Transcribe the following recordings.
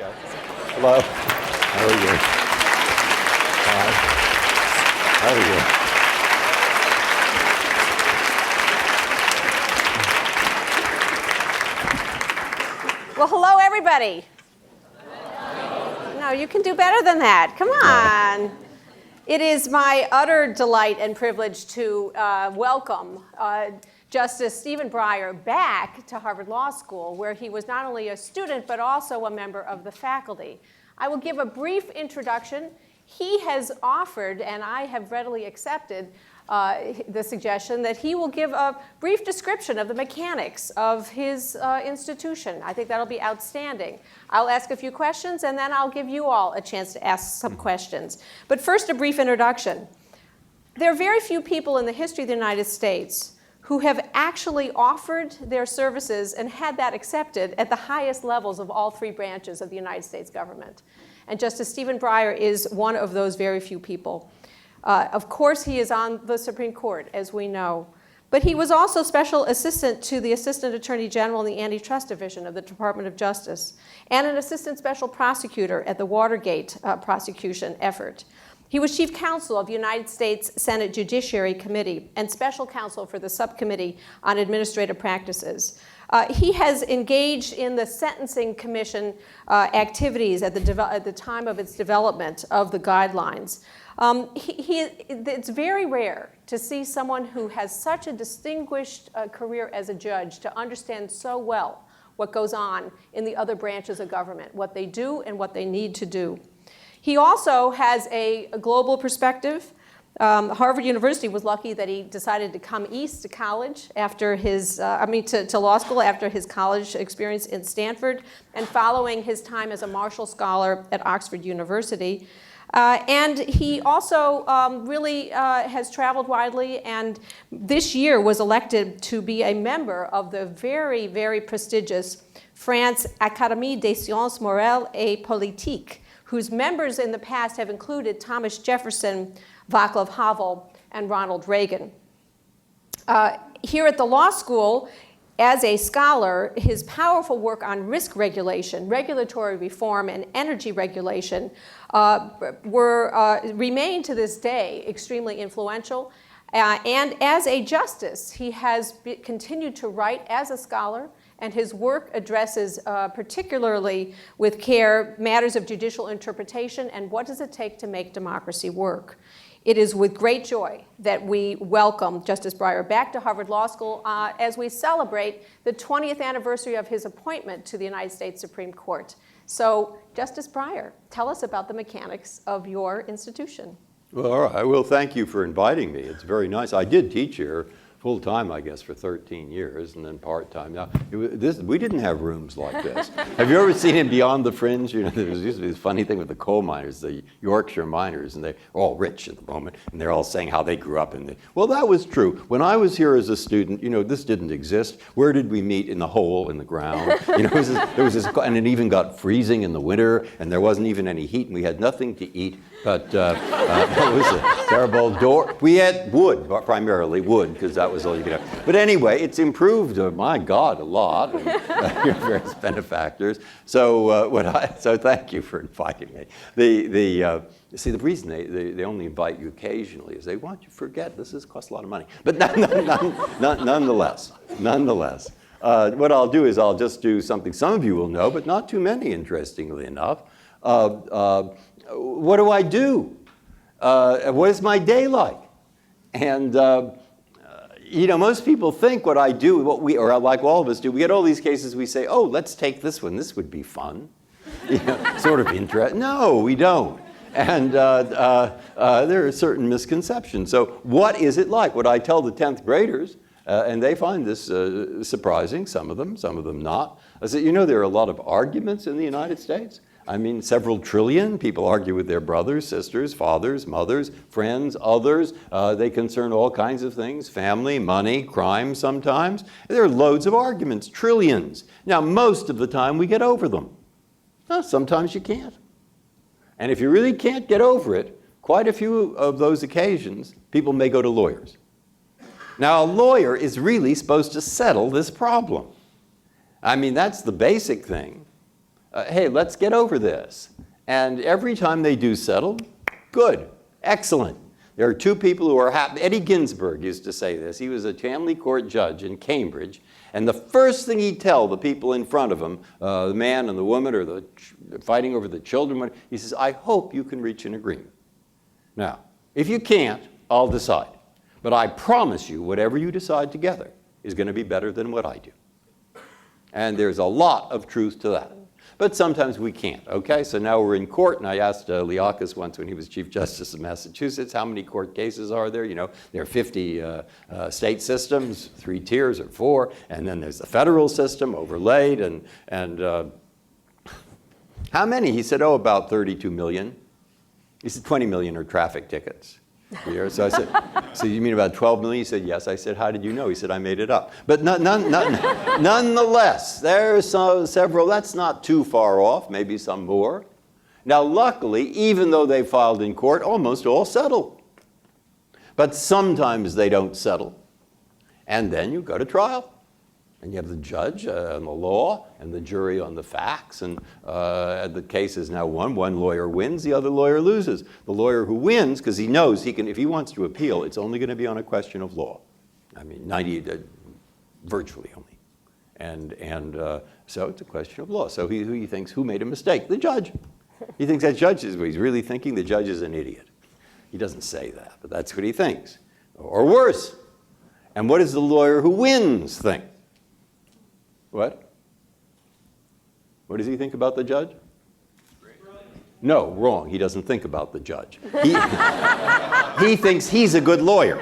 Okay. Hello. How are you? Hi. How are you? Well, hello, everybody. No, you can do better than that. Come on. It is my utter delight and privilege to welcome Justice Stephen Breyer back to Harvard Law School, where he was not only a student but also a member of the faculty. I will give a brief introduction. He has offered, and I have readily accepted, the suggestion that he will give a brief description of the mechanics of his institution. I think that'll be outstanding. I'll ask a few questions, and then I'll give you all a chance to ask some questions. But first, a brief introduction. There are very few people in the history of the United States who have actually offered their services and had that accepted at the highest levels of all three branches of the United States government. And Justice Stephen Breyer is one of those very few people. Of course, he is on the Supreme Court, as we know. But he was also special assistant to the Assistant Attorney General in the Antitrust Division of the Department of Justice, and an assistant special prosecutor at the Watergate prosecution effort. He was chief counsel of the United States Senate Judiciary Committee and special counsel for the Subcommittee on Administrative Practices. He has engaged in the Sentencing Commission activities at the time of its development of the guidelines. It's very rare to see someone who has such a distinguished career as a judge to understand so well what goes on in the other branches of government, what they do and what they need to do. He also has a global perspective. Harvard University was lucky that he decided to come east to college after his, to law school after his college experience in Stanford and following his time as a Marshall Scholar at Oxford University. And he also really has traveled widely, and this year was elected to be a member of the very, very prestigious France Académie des Sciences Morales et Politiques, whose members in the past have included Thomas Jefferson, Václav Havel, and Ronald Reagan. Here at the law school, as a scholar, his powerful work on risk regulation, regulatory reform, and energy regulation remain to this day extremely influential. And as a justice, he has continued to write as a scholar, and his work addresses, particularly with care, matters of judicial interpretation and what does it take to make democracy work. It is with great joy that we welcome Justice Breyer back to Harvard Law School as we celebrate the 20th anniversary of his appointment to the United States Supreme Court. So, Justice Breyer, tell us about the mechanics of your institution. Well, all right. Well, thank you for inviting me. It's very nice. I did teach here full-time, I guess, for 13 years, and then part-time. Now, we didn't have rooms like this. Have you ever seen in Beyond the Fringe? You know, there used to be this funny thing with the coal miners, the Yorkshire miners, and they're all rich at the moment, and they're all saying how they grew up in the... Well, that was true. When I was here as a student, you know, this didn't exist. Where did we meet? In the hole in the ground. You know, there was this, and it even got freezing in the winter, and there wasn't even any heat, and we had nothing to eat. But it was a terrible door. We had wood, primarily wood, because that was all you could have. But anyway, it's improved, my God, a lot. And, your various benefactors. So so thank you for inviting me. See, the reason they only invite you occasionally is they want you to forget this costs a lot of money. But nonetheless, what I'll do is I'll just do something some of you will know, but not too many, interestingly enough. What do I do? What is my day like? And you know, most people think what I do, or like all of us do, we get all these cases, we say, oh, let's take this one, this would be fun. You know, sort of interesting. No, we don't. And there are certain misconceptions. So what is it like? What I tell the 10th graders, and they find this surprising, some of them not. I say, you know, there are a lot of arguments in the United States. I mean, several trillion people argue with their brothers, sisters, fathers, mothers, friends, others. They concern all kinds of things, family, money, crime sometimes. There are loads of arguments, trillions. Now, most of the time we get over them. Sometimes you can't. And if you really can't get over it, quite a few of those occasions, people may go to lawyers. Now, a lawyer is really supposed to settle this problem. I mean, that's the basic thing. hey, let's get over this. And every time they do settle, good, excellent. There are two people who are happy. Eddie Ginsburg used to say this. He was a family court judge in Cambridge, and the first thing he'd tell the people in front of him, the man and the woman or the fighting over the children, he says, I hope you can reach an agreement. Now, if you can't, I'll decide. But I promise you, whatever you decide together is going to be better than what I do. And there's a lot of truth to that. But sometimes we can't, okay? So now we're in court, and I asked Liakis once when he was Chief Justice of Massachusetts, how many court cases are there? You know, there are 50 state systems, 3 tiers or 4, and then there's the federal system overlaid, and how many? He said, oh, about 32 million. He said, 20 million are traffic tickets. So I said, so you mean about 12 million? He said, yes. I said, how did you know? He said, I made it up. But nonetheless, there are several. That's not too far off, maybe some more. Now, luckily, even though they filed in court, almost all settle. But sometimes they don't settle. And then you go to trial. And you have the judge on the law and the jury on the facts. And the case is now won. One lawyer wins, the other lawyer loses. The lawyer who wins, because he knows he can, if he wants to appeal, it's only going to be on a question of law. I mean, virtually only. And so it's a question of law. So he thinks, who made a mistake? The judge. He thinks that judge is, he's really thinking the judge is an idiot. He doesn't say that, but that's what he thinks. Or worse. And what does the lawyer who wins think? What? What does he think about the judge? No, wrong. He doesn't think about the judge. He thinks he's a good lawyer.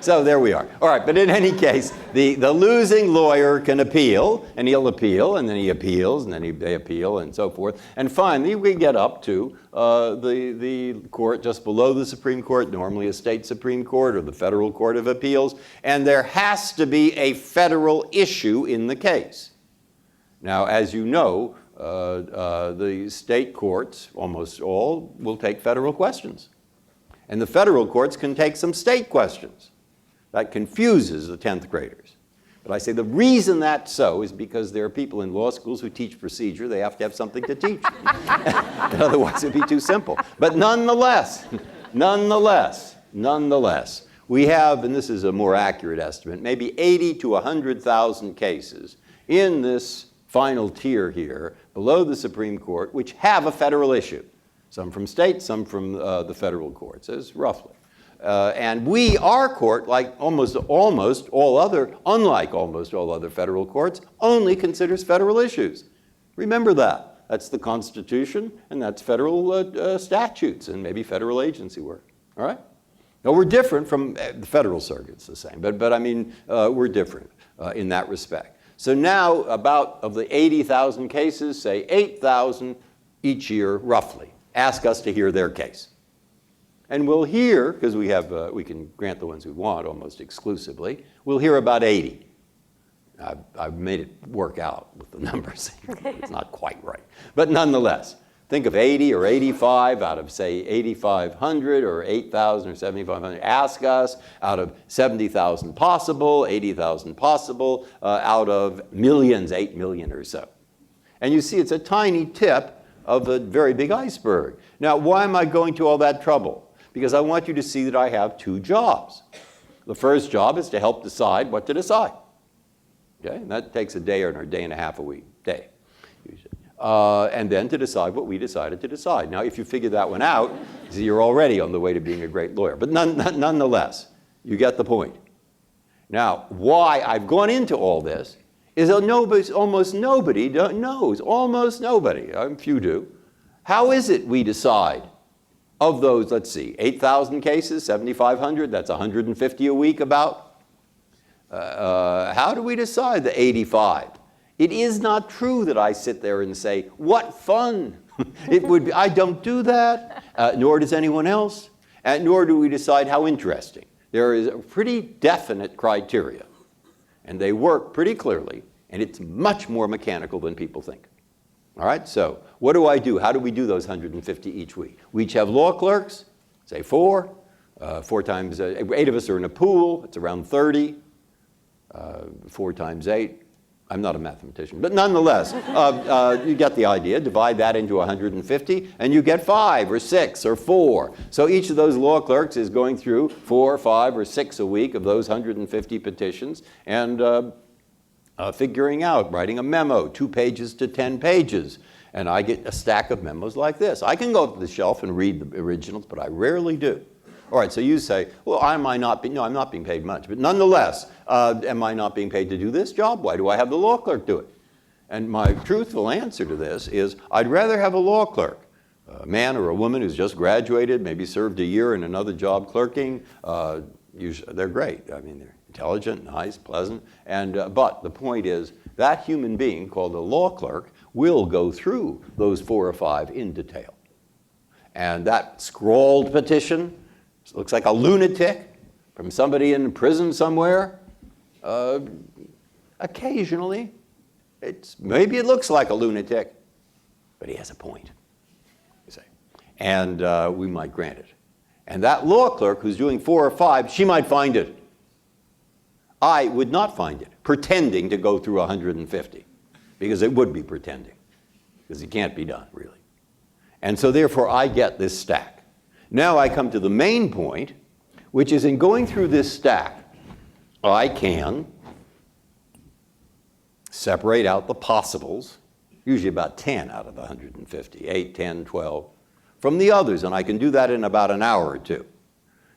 So there we are. All right, but in any case, the losing lawyer can appeal, and he'll appeal, and then he appeals, and then they appeal, and so forth. And finally, we get up to the court just below the Supreme Court, normally a state Supreme Court or the Federal Court of Appeals, and there has to be a federal issue in the case. Now, as you know, the state courts, almost all, will take federal questions. And the federal courts can take some state questions. That confuses the 10th graders. But I say the reason that's so is because there are people in law schools who teach procedure. They have to have something to teach. Otherwise, it'd be too simple. But nonetheless, we have, and this is a more accurate estimate, maybe 80 to 100,000 cases in this final tier here, below the Supreme Court, which have a federal issue. Some from state, some from the federal courts, as roughly. And our court, like almost all other, unlike almost all other federal courts, only considers federal issues. Remember that. That's the Constitution, and that's federal statutes, and maybe federal agency work. All right? Now, we're different from the federal circuit's the same, but I mean, we're different in that respect. So now, about of the 80,000 cases, say 8,000 each year, roughly, ask us to hear their case. And we'll hear, because we can grant the ones we want almost exclusively, we'll hear about 80. I've made it work out with the numbers. It's not quite right. But nonetheless, think of 80 or 85 out of, say, 8,500 or 8,000 or 7,500. Ask us out of 70,000 possible, 80,000 possible, out of millions, 8 million or so. And you see, it's a tiny tip of a very big iceberg. Now, why am I going to all that trouble? Because I want you to see that I have 2 jobs. The first job is to help decide what to decide. Okay? And that takes a day or a day and a half a week, usually. And then to decide what we decided to decide. Now, if you figure that one out, you're already on the way to being a great lawyer. But nonetheless, you get the point. Now, why I've gone into all this is that almost nobody knows. Almost nobody. A few do. How is it we decide? Of those, let's see, 8,000 cases, 7,500, that's 150 a week about. How do we decide the 85? It is not true that I sit there and say, what fun. It would be, I don't do that, nor does anyone else, and nor do we decide how interesting. There is a pretty definite criteria, and they work pretty clearly, and it's much more mechanical than people think. All right, so what do I do? How do we do those 150 each week? We each have law clerks, say 4. 4 times, 8 of us are in a pool, it's around 30. 4 times 8, I'm not a mathematician, but nonetheless, you get the idea. Divide that into 150, and you get 5 or 6 or 4. So each of those law clerks is going through 4, 5, or 6 a week of those 150 petitions and figuring out, writing a memo, 2 pages to 10 pages. And I get a stack of memos like this. I can go up to the shelf and read the originals, but I rarely do. All right, so you say, well, I'm not being paid much. But nonetheless, am I not being paid to do this job? Why do I have the law clerk do it? And my truthful answer to this is I'd rather have a law clerk, a man or a woman who's just graduated, maybe served a year in another job clerking. Usually, they're great. I mean, they're intelligent, nice, pleasant. But the point is that human being called a law clerk will go through those 4 or 5 in detail. And that scrawled petition looks like a lunatic from somebody in prison somewhere. Occasionally, maybe it looks like a lunatic, but he has a point, you say. And we might grant it. And that law clerk who's doing 4 or 5, she might find it. I would not find it, pretending to go through 150, because it would be pretending, because it can't be done, really. And so therefore, I get this stack. Now I come to the main point, which is in going through this stack, I can separate out the possibles, usually about 10 out of the 150, 8, 10, 12, from the others, and I can do that in about an hour or 2.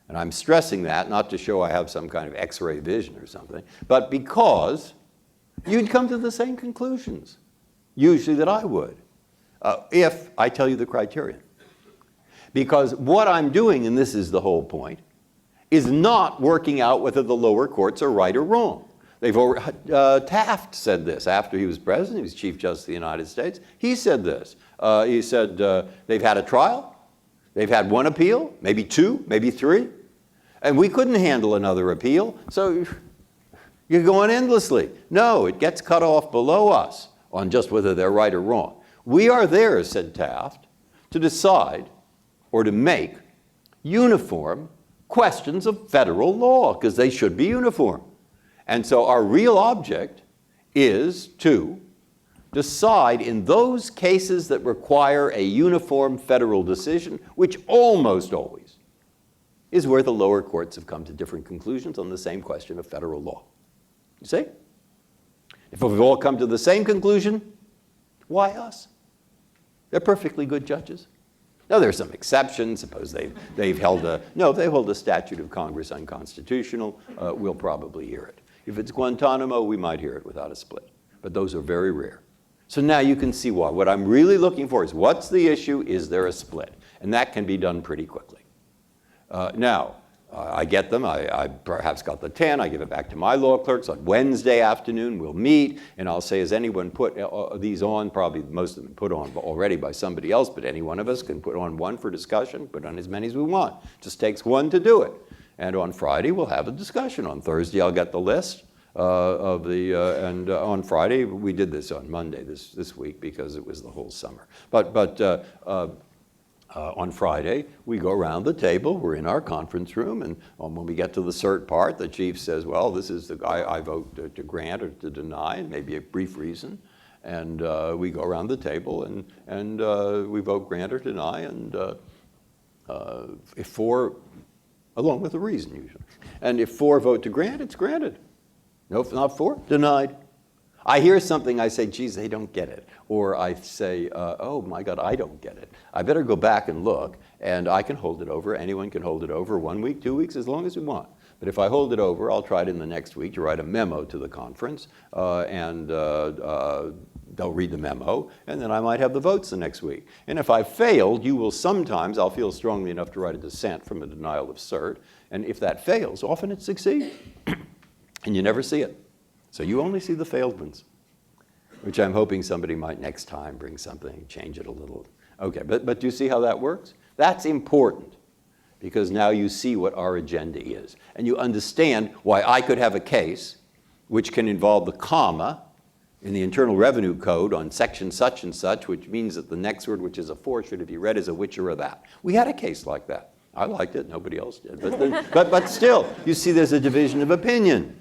And I'm stressing that not to show I have some kind of X-ray vision or something, but because you'd come to the same conclusions, usually, that I would, if I tell you the criterion. Because what I'm doing, and this is the whole point, is not working out whether the lower courts are right or wrong. Taft said this after he was president. He was Chief Justice of the United States. He said this. He said they've had a trial. They've had 1 appeal, maybe 2, maybe 3. And we couldn't handle another appeal, so you're going endlessly. No, it gets cut off below us on just whether they're right or wrong. We are there, said Taft, to decide or to make uniform questions of federal law, because they should be uniform. And so our real object is to decide in those cases that require a uniform federal decision, which almost always is where the lower courts have come to different conclusions on the same question of federal law. You see? If we've all come to the same conclusion, why us? They're perfectly good judges. Now, there are some exceptions. Suppose they hold a statute of Congress unconstitutional. We'll probably hear it. If it's Guantanamo, we might hear it without a split. But those are very rare. So now you can see why. What I'm really looking for is what's the issue? Is there a split? And that can be done pretty quickly. I get them. I perhaps got the 10. I give it back to my law clerks. On Wednesday afternoon, we'll meet, and I'll say, has anyone put these on? Probably most of them put on already by somebody else, but any one of us can put on 1 for discussion, put on as many as we want. Just takes 1 to do it. And on Friday, we'll have a discussion. On Thursday, I'll get the list and on Friday, we did this on Monday this week because it was the whole summer. On Friday, we go around the table. We're in our conference room, and when we get to the cert part, the chief says, well, this is the guy I vote to grant or to deny, and maybe a brief reason. And we go around the table, and we vote grant or deny, and if 4, along with a reason usually. And if 4 vote to grant, it's granted. No, if not 4, denied. I hear something, I say, geez, they don't get it. Or I say, oh my God, I don't get it. I better go back and look, and I can hold it over. Anyone can hold it over 1 week, 2 weeks, as long as we want. But if I hold it over, I'll try it in the next week to write a memo to the conference, and they'll read the memo, and then I might have the votes the next week. And if I failed, I'll feel strongly enough to write a dissent from a denial of cert, and if that fails, often it succeeds, and you never see it. So you only see the failed ones, which I'm hoping somebody might next time bring something, change it a little. Okay, but do you see how that works? That's important, because now you see what our agenda is. And you understand why I could have a case which can involve the comma in the Internal Revenue Code on section such and such, which means that the next word, which is a for, should be read as a which or a that. We had a case like that. I liked it. Nobody else did. But still, you see there's a division of opinion.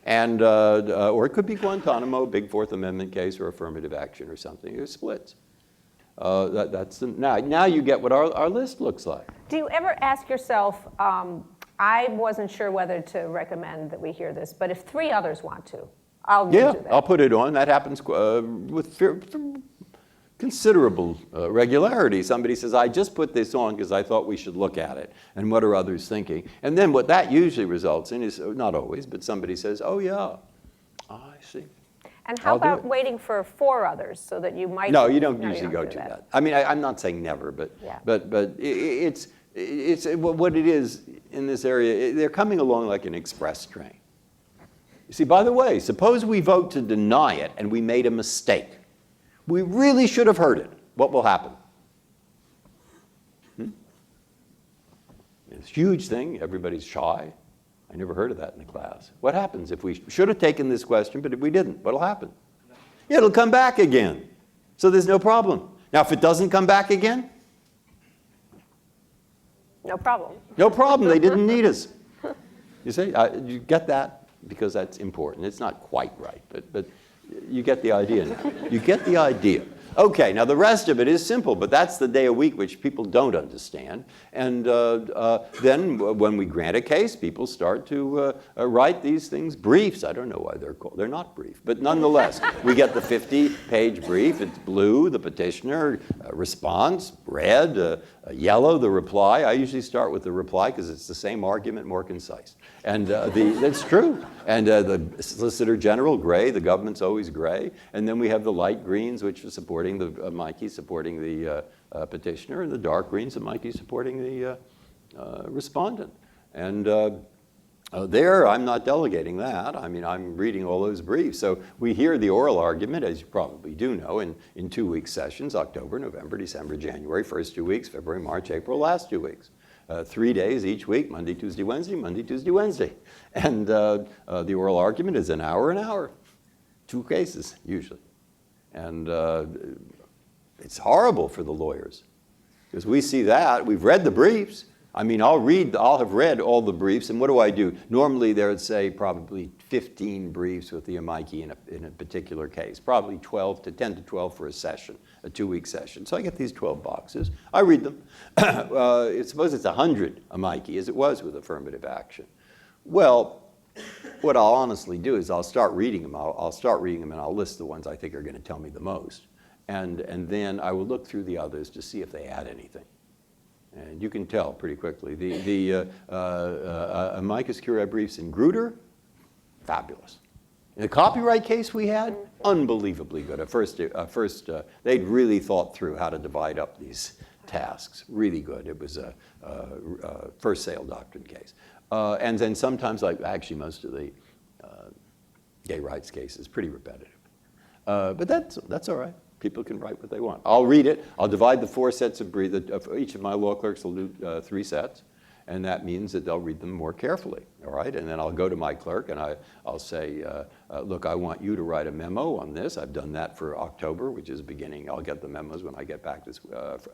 And, or it could be Guantanamo, big Fourth Amendment case, or affirmative action or something. It splits. Now you get what our list looks like. Do you ever ask yourself, I wasn't sure whether to recommend that we hear this, but if 3 others want to, I'll do that. I'll put it on. That happens with considerable regularity. Somebody says, I just put this on because I thought we should look at it. And what are others thinking? And then what that usually results in is, not always, but somebody says, oh yeah, I see. And how about waiting for 4 others so that you might? No, you don't usually go to that. I mean, I'm not saying never, but it's what it is in this area. They're coming along like an express train. You see, by the way, suppose we vote to deny it and we made a mistake. We really should have heard it. What will happen? It's a huge thing. Everybody's shy. I never heard of that in the class. What happens if we should have taken this question, but if we didn't? What'll happen? It'll come back again. So there's no problem. Now, if it doesn't come back again? No problem. No problem. They didn't need us. You see, you get that because that's important. It's not quite right, but you get the idea now. You get the idea. Okay, now the rest of it is simple, but that's the day a week which people don't understand. And then when we grant a case, people start to write these things, briefs. I don't know why they're called. They're not brief, but nonetheless, we get the 50-page brief. It's blue, the petitioner, response, red, yellow, the reply. I usually start with the reply because it's the same argument, more concise. And that's true. And the Solicitor General, gray. The government's always gray. And then we have the light greens, which are supporting the Mikey supporting the petitioner, and the dark greens, the Mikey supporting the respondent. And there, I'm not delegating that. I mean, I'm reading all those briefs. So we hear the oral argument, as you probably do know, in 2-week sessions: October, November, December, January, first 2 weeks, February, March, April, last 2 weeks. 3 days each week: Monday, Tuesday, Wednesday, Monday, Tuesday, Wednesday. And the oral argument is an hour. 2 cases, usually. And it's horrible for the lawyers, because we see that. We've read the briefs. I mean, I'll have read all the briefs, and what do? Normally, there would say probably 15 briefs with the amici in a particular case, probably 10 to 12 for a session, a 2-week session. So I get these 12 boxes. I read them. Suppose it's 100 amici, as it was with affirmative action. Well, what I'll honestly do is I'll start reading them. I'll start reading them, and I'll list the ones I think are going to tell me the most. And then I will look through the others to see if they add anything. And you can tell pretty quickly. The amicus curiae briefs in Grutter, fabulous. In the copyright case we had, unbelievably good. At first, they'd really thought through how to divide up these tasks. Really good. It was a first sale doctrine case. And then sometimes, like actually most of the gay rights cases, pretty repetitive. But that's all right. People can write what they want. I'll read it. I'll divide the 4 sets of briefs. Each of my law clerks will do 3 sets. And that means that they'll read them more carefully, all right? And then I'll go to my clerk and I'll say, look, I want you to write a memo on this. I've done that for October, which is beginning. I'll get the memos when I get back this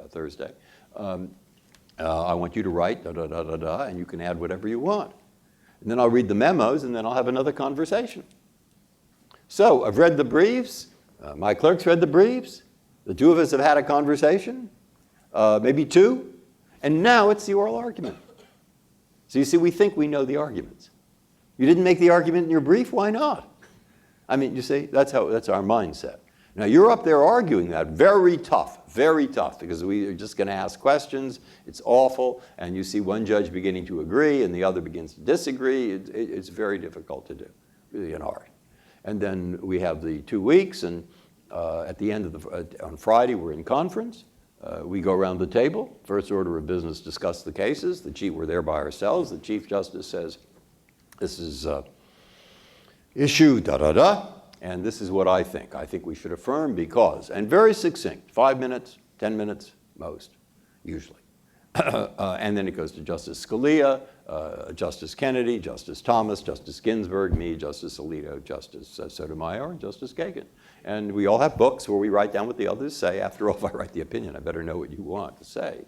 Thursday. I want you to write da-da-da-da-da, and you can add whatever you want. And then I'll read the memos, and then I'll have another conversation. So I've read the briefs. My clerk's read the briefs. The 2 of us have had a conversation, maybe 2. And now it's the oral argument. So you see, we think we know the arguments. You didn't make the argument in your brief, why not? I mean, you see, that's our mindset. Now, you're up there arguing that. Very tough, because we are just going to ask questions. It's awful. And you see one judge beginning to agree and the other begins to disagree. It's very difficult to do, really an art. And then we have the 2 weeks, and at the end of on Friday, we're in conference. We go around the table. First order of business, discuss the cases. We're there by ourselves. The Chief Justice says, this is issue da-da-da, and this is what I think. I think we should affirm because, and very succinct, 5 minutes, 10 minutes, most, usually. And then it goes to Justice Scalia, Justice Kennedy, Justice Thomas, Justice Ginsburg, me, Justice Alito, Justice Sotomayor, and Justice Kagan. And we all have books where we write down what the others say. After all, if I write the opinion, I better know what you want to say.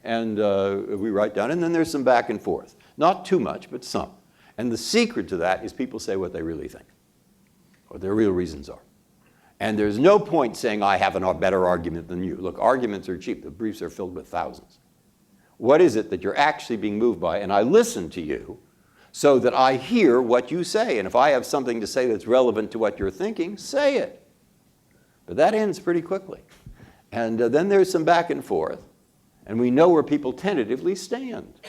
And we write down, and then there's some back and forth. Not too much, but some. And the secret to that is people say what they really think, what their real reasons are. And there's no point saying, I have a better argument than you. Look, arguments are cheap. The briefs are filled with thousands. What is it that you're actually being moved by? And I listen to you so that I hear what you say. And if I have something to say that's relevant to what you're thinking, say it. But that ends pretty quickly. And then there's some back and forth. And we know where people tentatively stand.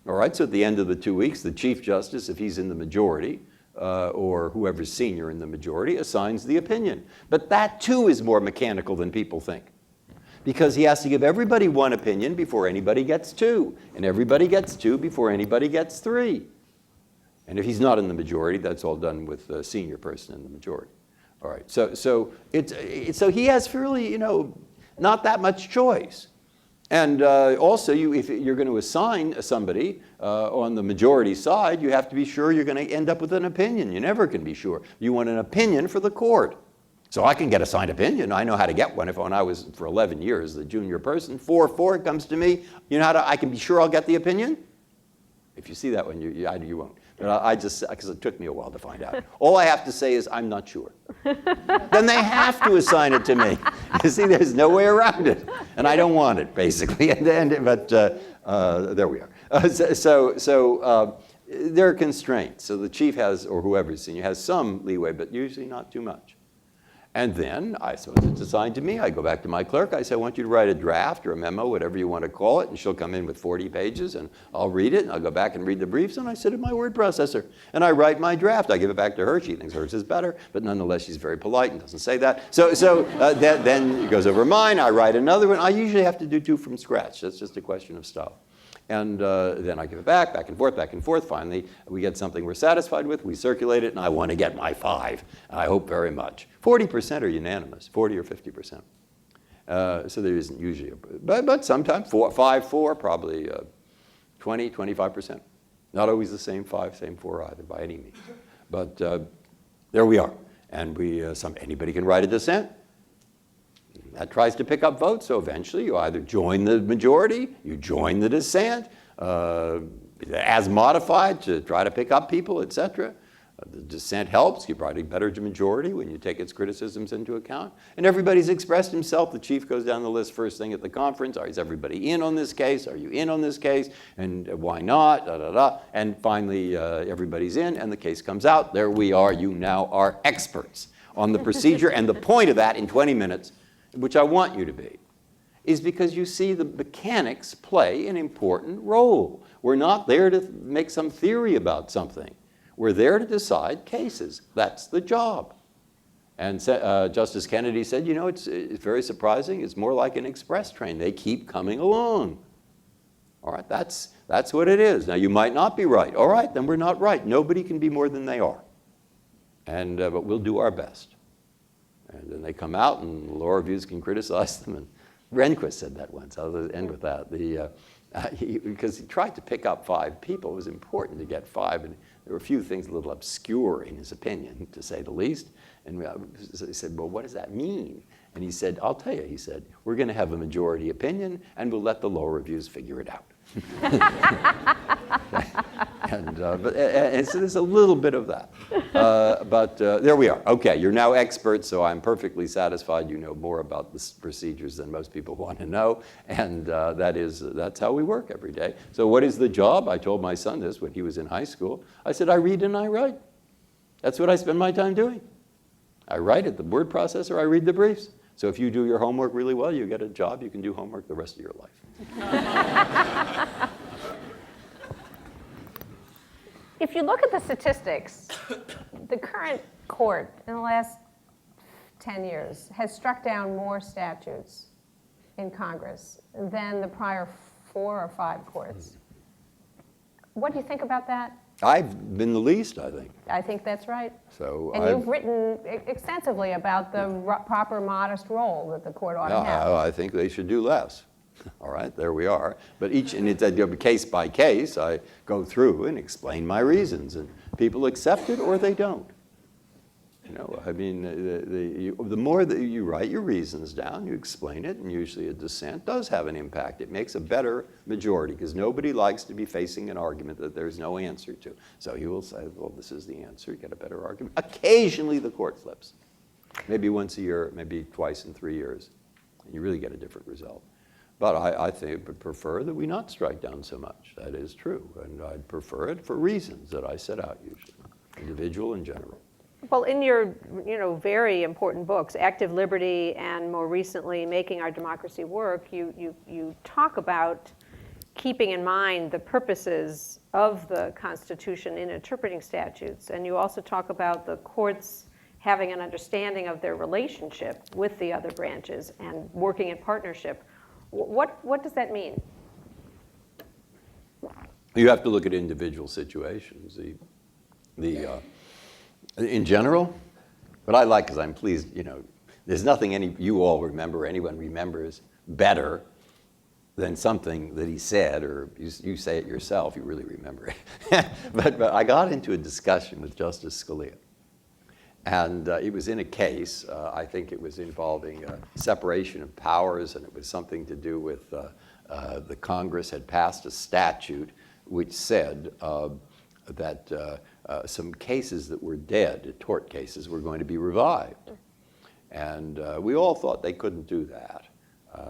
All right, so at the end of the 2 weeks, the Chief Justice, if he's in the majority, or whoever's senior in the majority, assigns the opinion. But that too is more mechanical than people think. Because he has to give everybody one opinion before anybody gets two. And everybody gets two before anybody gets three. And if he's not in the majority, that's all done with the senior person in the majority. All right, so he has fairly, not that much choice. And also, if you're going to assign somebody on the majority side, you have to be sure you're going to end up with an opinion. You never can be sure. You want an opinion for the court. So I can get a signed opinion. I know how to get one. When I was, for 11 years, the junior person, 4-4, it comes to me. You know how I can be sure I'll get the opinion? If you see that one, you won't. But because it took me a while to find out. All I have to say is, I'm not sure. Then they have to assign it to me. You see, there's no way around it. And I don't want it, basically. But there we are. So there are constraints. So the chief has, or whoever's senior, has some leeway, but usually not too much. And then, I suppose it's assigned to me. I go back to my clerk. I say, I want you to write a draft or a memo, whatever you want to call it. And she'll come in with 40 pages, and I'll read it. And I'll go back and read the briefs, and I sit at my word processor. And I write my draft. I give it back to her. She thinks hers is better. But nonetheless, she's very polite and doesn't say that. So then it goes over mine. I write another one. I usually have to do two from scratch. That's just a question of style. And then I give it back and forth, back and forth. Finally, we get something we're satisfied with. We circulate it, and I want to get my 5. I hope very much. 40% are unanimous, 40 or 50%. So there isn't usually but sometimes 5-4, probably 20, 25%. Not always the same 5, same 4 either, by any means. But there we are. And anybody can write a dissent. That tries to pick up votes, so eventually you either join the majority, you join the dissent, as modified to try to pick up people, etc. The dissent helps. You probably better majority when you take its criticisms into account. And everybody's expressed himself. The chief goes down the list first thing at the conference. Is everybody in on this case? Are you in on this case? And why not? Da, da, da. And finally, everybody's in, and the case comes out. There we are. You now are experts on the procedure. And the point of that in 20 minutes, which I want you to be, is because you see the mechanics play an important role. We're not there to make some theory about something. We're there to decide cases. That's the job. And Justice Kennedy said, it's very surprising. It's more like an express train. They keep coming along. All right, that's what it is. Now, you might not be right. All right, then we're not right. Nobody can be more than they are. But we'll do our best. And then they come out, and the law reviews can criticize them. And Rehnquist said that once. I'll end with that. Because he tried to pick up 5 people. It was important to get 5. And there were a few things a little obscure in his opinion, to say the least. And he said, well, what does that mean? And he said, I'll tell you. He said, we're going to have a majority opinion, and we'll let the law reviews figure it out. And so there's a little bit of that. But there we are. Okay, you're now experts, so I'm perfectly satisfied you know more about the procedures than most people want to know. And that's how we work every day. So what is the job? I told my son this when he was in high school. I said, I read and I write. That's what I spend my time doing. I write at the word processor, I read the briefs. So if you do your homework really well, you get a job, you can do homework the rest of your life. If you look at the statistics, the current court in the last 10 years has struck down more statutes in Congress than the prior 4 or 5 courts. What do you think about that? I've been the least, I think. I think that's right. And you've written extensely about the proper, modest role that the court ought to have. I think they should do less. All right, there we are. But and it's case by case, I go through and explain my reasons, and people accept it or they don't. You know, I mean, the more that you write your reasons down, you explain it, and usually a dissent does have an impact. It makes a better majority, because nobody likes to be facing an argument that there's no answer to. So he will say, well, this is the answer, you get a better argument. Occasionally the court flips. Maybe once a year, maybe twice in 3 years, and you really get a different result. But I think would prefer that we not strike down so much. That is true, and I'd prefer it for reasons that I set out usually, individual and general. Well, in your, very important books, Active Liberty and more recently, Making Our Democracy Work, you talk about keeping in mind the purposes of the Constitution in interpreting statutes, and you also talk about the courts having an understanding of their relationship with the other branches and working in partnership. What does that mean? You have to look at individual situations. In general, what I like is I'm pleased, there's nothing you all remember, anyone remembers better than something that he said, or you say it yourself, you really remember it. but I got into a discussion with Justice Scalia. And it was in a case, I think it was involving separation of powers, and it was something to do with the Congress had passed a statute which said that some cases that were dead, tort cases, were going to be revived. And we all thought they couldn't do that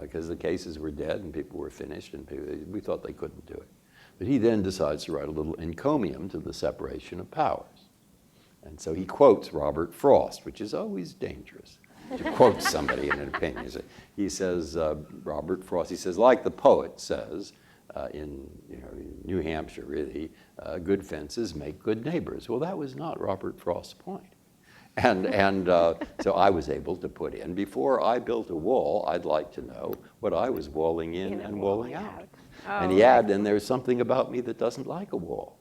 because the cases were dead and people were finished, and we thought they couldn't do it. But he then decides to write a little encomium to the separation of powers. And so he quotes Robert Frost, which is always dangerous to quote somebody in an opinion. He says, Robert Frost, he says, like the poet says, in New Hampshire, really, good fences make good neighbors. Well, that was not Robert Frost's point. And so I was able to put in, before I built a wall, I'd like to know what I was walling in and walling out. And he added, and there's something about me that doesn't like a wall.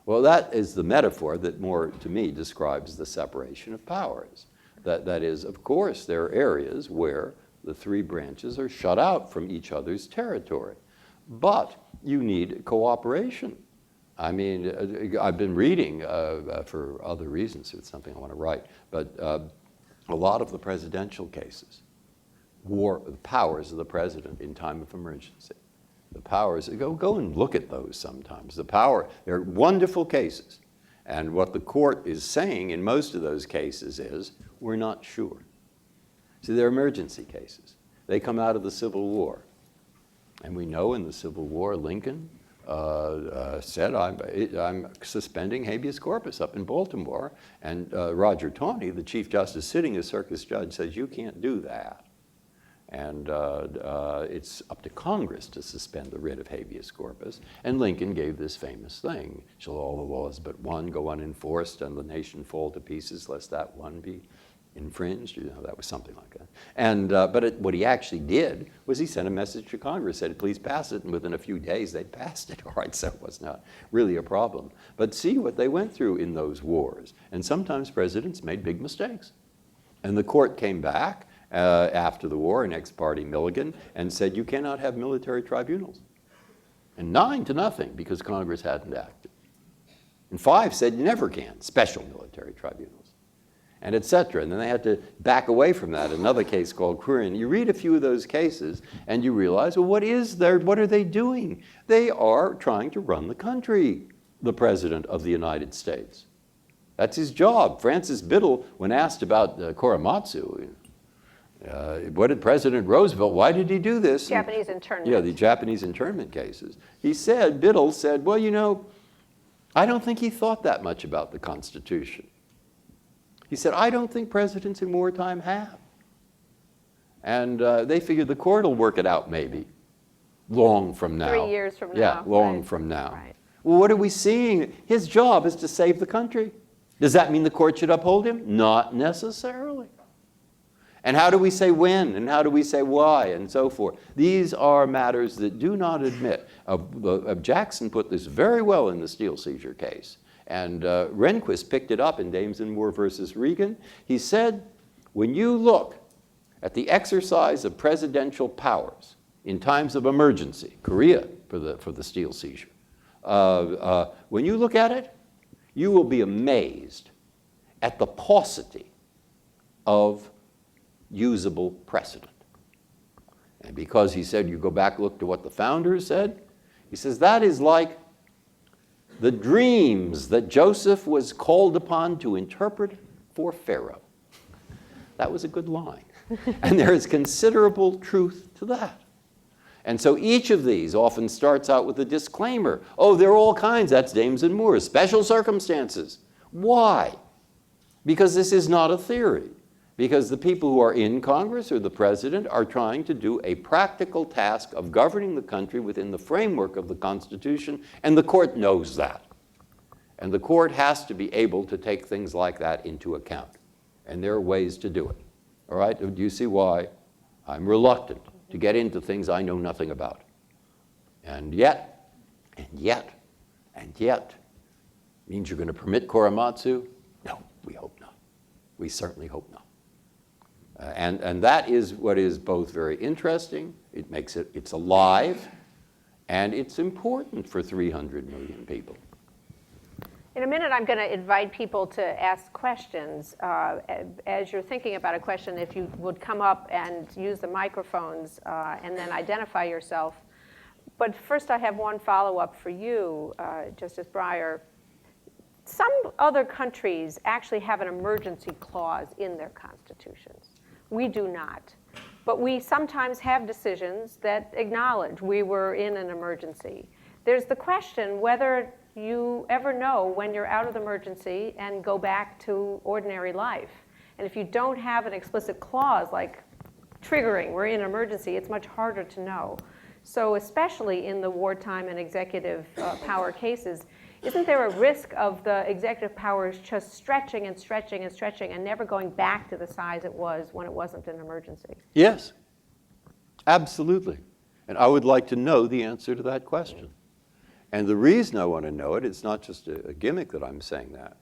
Well, that is the metaphor that more, to me, describes the separation of powers. That is, of course, there are areas where the three branches are shut out from each other's territory. But you need cooperation. I mean, I've been reading, for other reasons, it's something I want to write, but a lot of the presidential cases, the powers of the president in time of emergency. The powers, go and look at those sometimes. They're wonderful cases. And what the court is saying in most of those cases is, we're not sure. See, they're emergency cases. They come out of the Civil War. And we know in the Civil War, Lincoln said, I'm suspending habeas corpus up in Baltimore. And Roger Taney, the Chief Justice sitting as circus judge, says, you can't do that. And it's up to Congress to suspend the writ of habeas corpus. And Lincoln gave this famous thing, shall all the laws but one go unenforced and the nation fall to pieces lest that one be infringed? That was something like that. And, what he actually did was he sent a message to Congress, said, please pass it, and within a few days they passed it. All right, so it was not really a problem. But see what they went through in those wars. And sometimes presidents made big mistakes. And the court came back after the war in ex parte Milligan and said, you cannot have military tribunals. And 9-0 because Congress hadn't acted. And 5 said you never can, special military tribunals, and et cetera. And then they had to back away from that. Another case called Quirin. You read a few of those cases and you realize, well, what are they doing? They are trying to run the country, the President of the United States. That's his job. Francis Biddle, when asked about Korematsu, what did President Roosevelt, why did he do this? Japanese internment. Yeah, the Japanese internment cases. Biddle said, well, I don't think he thought that much about the Constitution. He said, I don't think presidents in wartime have. And they figured the court will work it out maybe, long from now. 3 years from now. Yeah, long from now. Right. Well, what are we seeing? His job is to save the country. Does that mean the court should uphold him? Not necessarily. And how do we say when, and how do we say why, and so forth? These are matters that do not admit. Jackson put this very well in the steel seizure case. And Rehnquist picked it up in Dames and Moore versus Reagan. He said, when you look at the exercise of presidential powers in times of emergency, Korea for the steel seizure, when you look at it, you will be amazed at the paucity of usable precedent. And because he said, you go back, look to what the founders said, he says that is like the dreams that Joseph was called upon to interpret for Pharaoh. That was a good line. And there is considerable truth to that. And so each of these often starts out with a disclaimer. Oh, there are all kinds. That's Dames and Moores. Special circumstances. Why? Because this is not a theory. Because the people who are in Congress or the president are trying to do a practical task of governing the country within the framework of the Constitution, and the court knows that. And the court has to be able to take things like that into account. And there are ways to do it. All right? Do you see why I'm reluctant to get into things I know nothing about? And yet, means you're going to permit Korematsu? No, we hope not. We certainly hope not. And that is what is both very interesting, it's alive, and it's important for 300 million people. In a minute, I'm going to invite people to ask questions. As you're thinking about a question, if you would come up and use the microphones and then identify yourself. But first, I have one follow-up for you, Justice Breyer. Some other countries actually have an emergency clause in their constitutions. We do not. But we sometimes have decisions that acknowledge we were in an emergency. There's the question whether you ever know when you're out of the emergency and go back to ordinary life. And if you don't have an explicit clause like triggering, we're in an emergency, it's much harder to know. So especially in the wartime and executive power cases, isn't there a risk of the executive powers just stretching and stretching and stretching and never going back to the size it was when it wasn't an emergency? Yes, absolutely. And I would like to know the answer to that question. And the reason I want to know it, it's not just a gimmick that I'm saying that.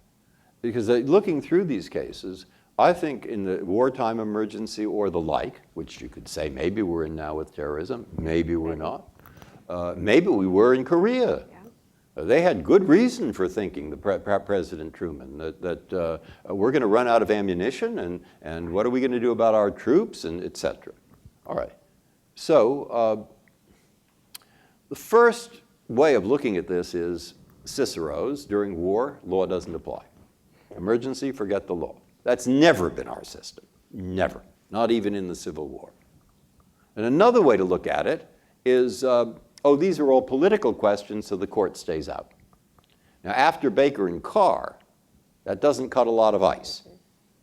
Because looking through these cases, I think in the wartime emergency or the like, which you could say maybe we're in now with terrorism, maybe we're not. Maybe we were in Korea. They had good reason for thinking, President Truman, that we're going to run out of ammunition, and what are we going to do about our troops, and et cetera. All right. So the first way of looking at this is Cicero's. During war, law doesn't apply. Emergency, forget the law. That's never been our system. Never. Not even in the Civil War. And another way to look at it is, oh, these are all political questions, so the court stays out. Now, after Baker and Carr, that doesn't cut a lot of ice.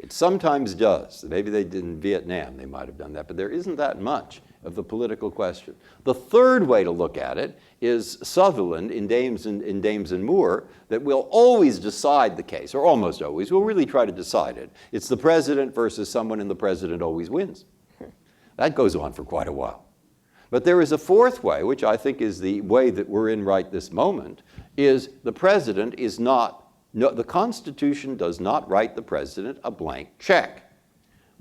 It sometimes does. Maybe they did in Vietnam, they might have done that, but there isn't that much of the political question. The third way to look at it is Sutherland in Dames and Moore, that will always decide the case, or almost always, will really try to decide it. It's the president versus someone, and the president always wins. That goes on for quite a while. But there is a fourth way, which I think is the way that we're in right this moment, is the president is not, no, the Constitution does not write the president a blank check.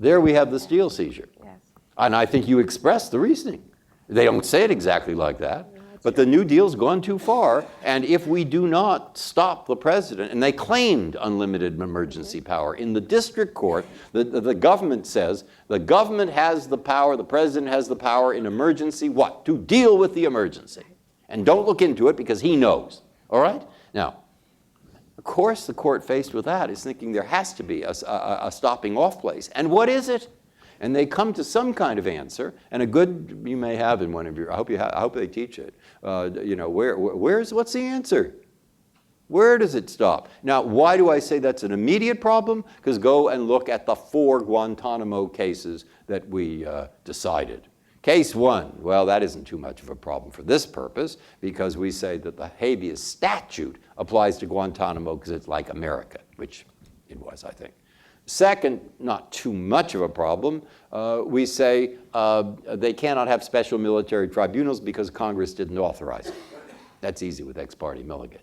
There we have the steel seizure. Yes. And I think you express the reasoning. They don't say it exactly like that, but the New Deal's gone too far, and if we do not stop the president, and they claimed unlimited emergency power. In the district court, the government says, the government has the power, the president has the power in emergency, what? To deal with the emergency. And don't look into it because he knows, all right? Now, of course, the court faced with that is thinking there has to be a stopping off place. And what is it? And they come to some kind of answer, and a good, you may have in one of your, I hope they teach it. You know, what's the answer? Where does it stop? Now, why do I say that's an immediate problem? Because go and look at the 4 Guantanamo cases that we decided. Case 1, well, that isn't too much of a problem for this purpose, because we say that the habeas statute applies to Guantanamo because it's like America, which it was, I think. Second, not too much of a problem, we say they cannot have special military tribunals because Congress didn't authorize it. That's easy with ex parte Milligan,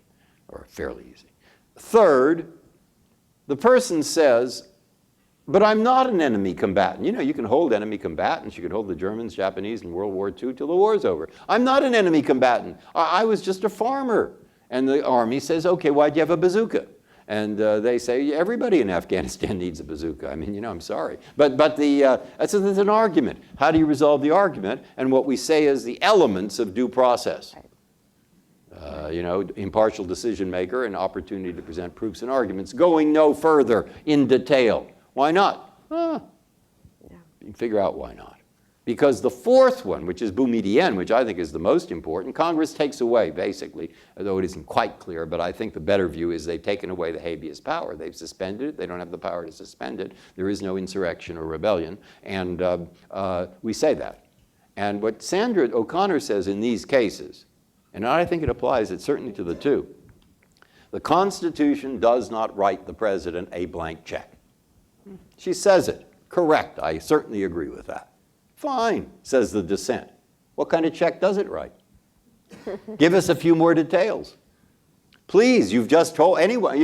or fairly easy. Third, the person says, but I'm not an enemy combatant. You know, you can hold enemy combatants. You can hold the Germans, Japanese in World War II till the war's over. I'm not an enemy combatant. I was just a farmer. And the army says, okay, why'd you have a bazooka? And they say everybody in Afghanistan needs a bazooka. I mean, I'm sorry. But that's an argument. How do you resolve the argument? And what we say is the elements of due process. Impartial decision maker and opportunity to present proofs and arguments, going no further in detail. Why not? You can figure out why not. Because the fourth one, which is boumediene, which I think is the most important, Congress takes away, basically, although it isn't quite clear, but I think the better view is they've taken away the habeas power. They've suspended it. They don't have the power to suspend it. There is no insurrection or rebellion, and we say that. And what Sandra O'Connor says in these cases, and I think it applies, it's certainly to the two, the Constitution does not write the president a blank check. She says it. Correct. I certainly agree with that. Fine, says the dissent. What kind of check does it write? Give us a few more details. Please, you've just told anyone,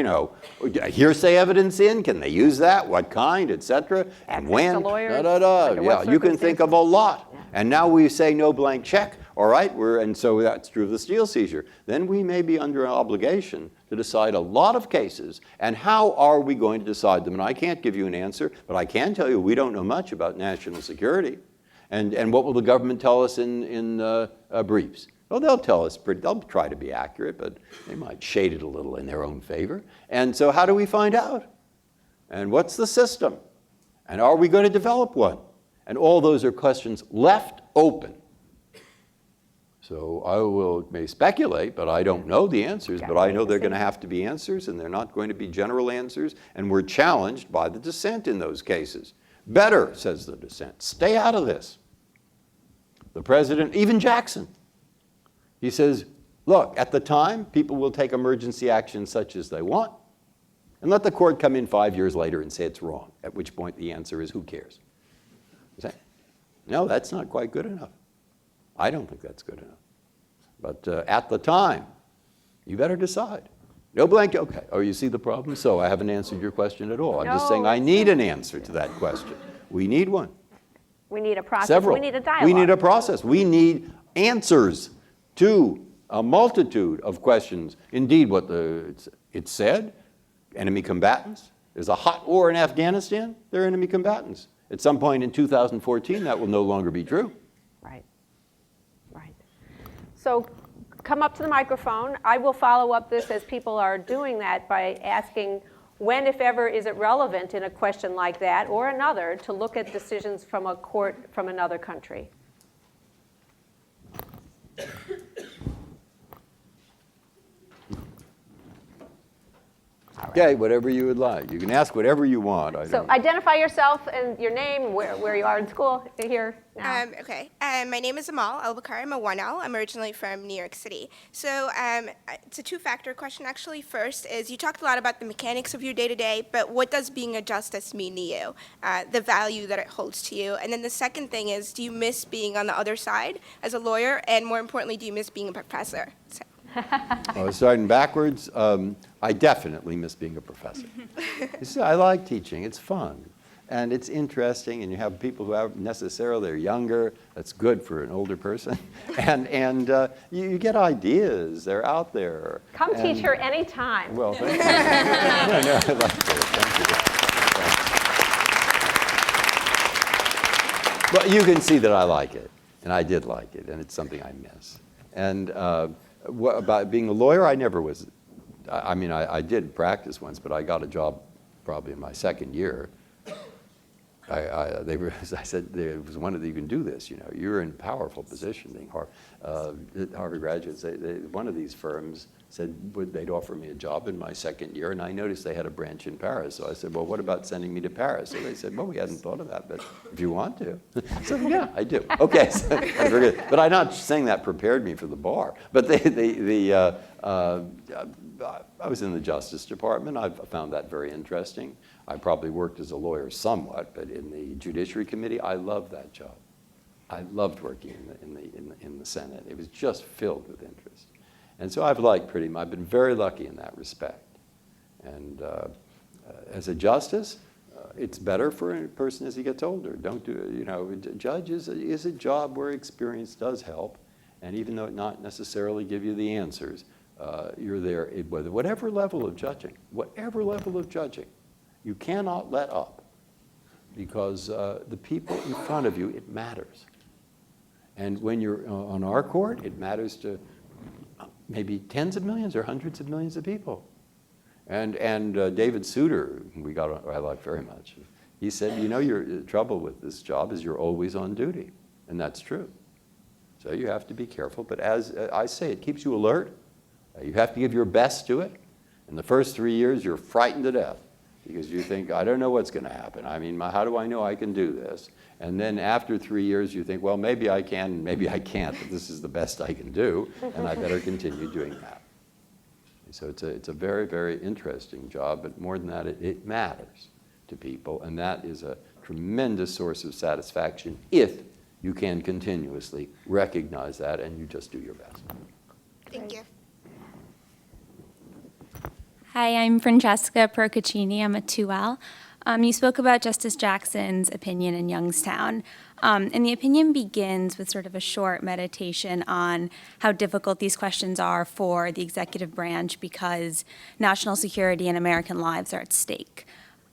hearsay evidence in, can they use that? What kind, et cetera? And when? Yeah, you can think of a lot. Yeah. And now we say no blank check. All right, and so that's true of the steel seizure. Then we may be under an obligation to decide a lot of cases, and how are we going to decide them? And I can't give you an answer, but I can tell you we don't know much about national security. And what will the government tell us in briefs? Well, they'll tell us, they'll try to be accurate, but they might shade it a little in their own favor. And so how do we find out? And what's the system? And are we going to develop one? And all those are questions left open. So I may speculate, but I don't know the answers, but I know they're going to have to be answers, and they're not going to be general answers, and we're challenged by the dissent in those cases. Better, says the dissent, stay out of this. The president, even Jackson, he says, look, at the time, people will take emergency action such as they want, and let the court come in 5 years later and say it's wrong, at which point the answer is, who cares? You say, no, that's not quite good enough. I don't think that's good enough. But at the time, you better decide. No blank, okay. Oh, you see the problem? So I haven't answered your question at all. I'm just saying I need an answer to that question. We need one. We need a process. Several. We need a dialogue. We need a process. We need answers to a multitude of questions. Indeed, what it said, enemy combatants. There's a hot war in Afghanistan. They're enemy combatants. At some point in 2014, that will no longer be true. Right. Right. So come up to the microphone. I will follow up this as people are doing that by asking when, if ever, is it relevant in a question like that or another to look at decisions from a court from another country? Okay, whatever you would like. You can ask whatever you want. So identify yourself and your name, where you are in school, here now. Okay. My name is Amal Albakar. I'm a 1L. I'm originally from New York City. So it's a two-factor question, actually. First is you talked a lot about the mechanics of your day-to-day, but what does being a justice mean to you, the value that it holds to you? And then the second thing is, do you miss being on the other side as a lawyer? And more importantly, do you miss being a professor? So. Starting backwards, I definitely miss being a professor. You see, I like teaching. It's fun. And it's interesting, and you have people who aren't necessarily, they're younger. That's good for an older person. And you get ideas. They're out there. Come teach her anytime. Well, thank you. No, I like that. Thank you. But you can see that I like it, and I did like it, and it's something I miss. And what about being a lawyer? I never was. I mean, I did practice once, but I got a job probably in my second year. I said, there was one of you can do this. You're in a powerful position. Being Harvard graduates, one of these firms said they'd offer me a job in my second year, and I noticed they had a branch in Paris. So I said, well, what about sending me to Paris? So they said, well, we hadn't thought of that, but if you want to. So yeah, I do. Okay, so, but I'm not saying that prepared me for the bar. But I was in the Justice Department. I found that very interesting. I probably worked as a lawyer somewhat, but in the Judiciary Committee, I loved that job. I loved working in the Senate. It was just filled with interest. And so I've been very lucky in that respect. And as a justice, it's better for a person as he gets older. Judge is a job where experience does help, and even though it not necessarily give you the answers, You're there with whatever level of judging, you cannot let up, because the people in front of you, it matters. And when you're on our court, it matters to maybe tens of millions or hundreds of millions of people. And David Souter, who I like very much, he said, you know, your trouble with this job is you're always on duty. And that's true. So you have to be careful. But as I say, it keeps you alert. You have to give your best to it. In the first 3 years, you're frightened to death because you think, I don't know what's going to happen. I mean, how do I know I can do this? And then after 3 years, you think, well, maybe I can, maybe I can't, but this is the best I can do, and I better continue doing that. So it's a very, very interesting job, but more than that, it matters to people, and that is a tremendous source of satisfaction if you can continuously recognize that and you just do your best. Thank you. Hi, I'm Francesca Procaccini. I'm a 2L. You spoke about Justice Jackson's opinion in Youngstown. And the opinion begins with sort of a short meditation on how difficult these questions are for the executive branch because national security and American lives are at stake.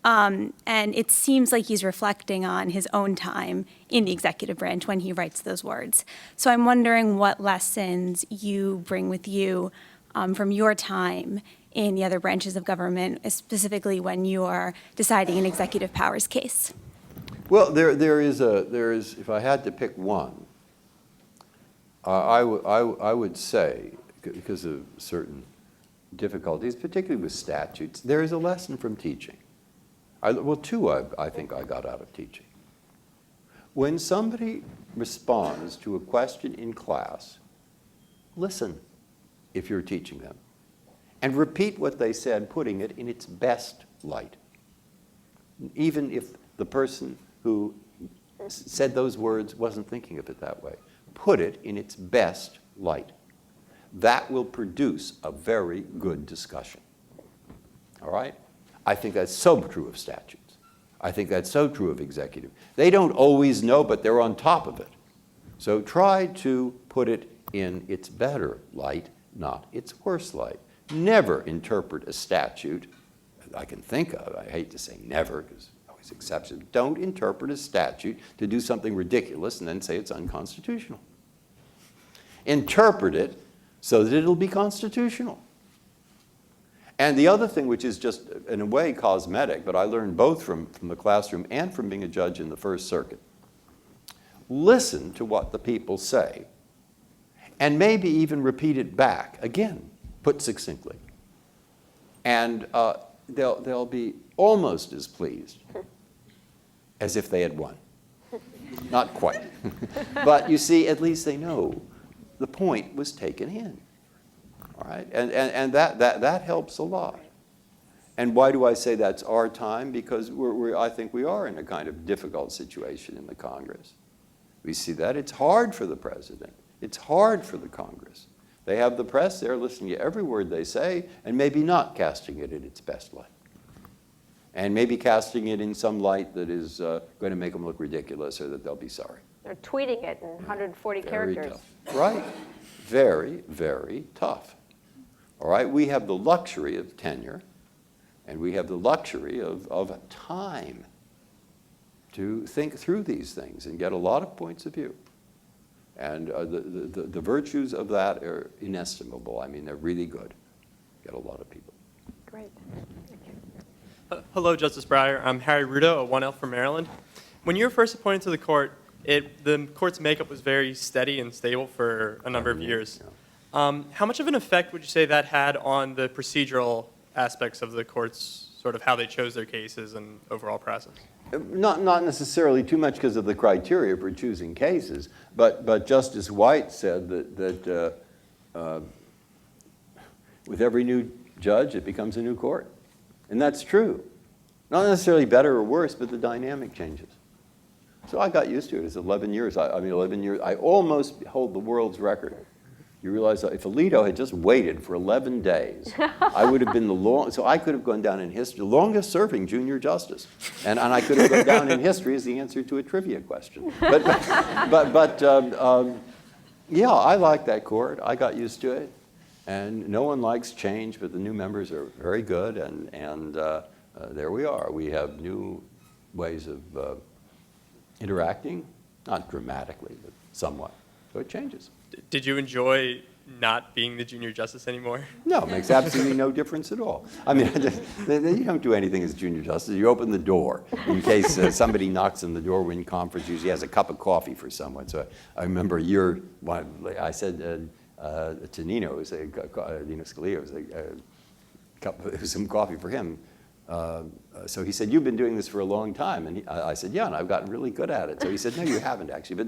And it seems like he's reflecting on his own time in the executive branch when he writes those words. So I'm wondering what lessons you bring with you from your time in the other branches of government, specifically when you are deciding an executive powers case. Well, there is, if I had to pick one, I would say, because of certain difficulties, particularly with statutes, there is a lesson from teaching. Two I think I got out of teaching. When somebody responds to a question in class, listen if you're teaching them, and repeat what they said, putting it in its best light. Even if the person who said those words wasn't thinking of it that way. Put it in its best light. That will produce a very good discussion. All right? I think that's so true of statutes. I think that's so true of executive. They don't always know, but they're on top of it. So try to put it in its better light, not its worse light. Never interpret a statute I can think of. I hate to say never, because always exceptions. Don't interpret a statute to do something ridiculous and then say it's unconstitutional. Interpret it so that it'll be constitutional. And the other thing, which is just in a way cosmetic, but I learned both from the classroom and from being a judge in the First Circuit, listen to what the people say and maybe even repeat it back, again, put succinctly. And they'll be almost as pleased as if they had won. Not quite. But you see, at least they know the point was taken in. All right? And that helps a lot. And why do I say that's our time? Because I think we are in a kind of difficult situation in the Congress. We see that. It's hard for the president. It's hard for the Congress. They have the press there listening to every word they say and maybe not casting it in its best light. And maybe casting it in some light that is going to make them look ridiculous or that they'll be sorry. They're tweeting it in 140 characters. Tough. Right. Very, very tough. All right? We have the luxury of tenure, and we have the luxury of time to think through these things and get a lot of points of view. And the virtues of that are inestimable. I mean, they're really good. Get a lot of people. Great. Thank you. Hello, Justice Breyer. I'm Harry Rudo, a 1L from Maryland. When you were first appointed to the court, the court's makeup was very steady and stable for a number of years. Yeah. How much of an effect would you say that had on the procedural aspects of the court's, sort of how they chose their cases and overall process? Not necessarily too much because of the criteria for choosing cases, but Justice White said that with every new judge, it becomes a new court. And that's true. Not necessarily better or worse, but the dynamic changes. So I got used to it. It's 11 years. 11 years. I almost hold the world's record. You realize that if Alito had just waited for 11 days, I would have been so I could have gone down in history, the longest serving junior justice. And I could have gone down in history as the answer to a trivia question. But yeah, I like that court. I got used to it. And no one likes change, but the new members are very good, and there we are. We have new ways of interacting, not dramatically, but somewhat. So it changes. Did you enjoy not being the junior justice anymore? No, it makes absolutely no difference at all. I mean, you don't do anything as junior justice. You open the door in case somebody knocks on the door. When conference usually has a cup of coffee for someone. So I remember I said to Nino, Nino Scalia, it was some coffee for him. So he said, "You've been doing this for a long time." And I said, "Yeah, and I've gotten really good at it." So he said, "No, you haven't actually."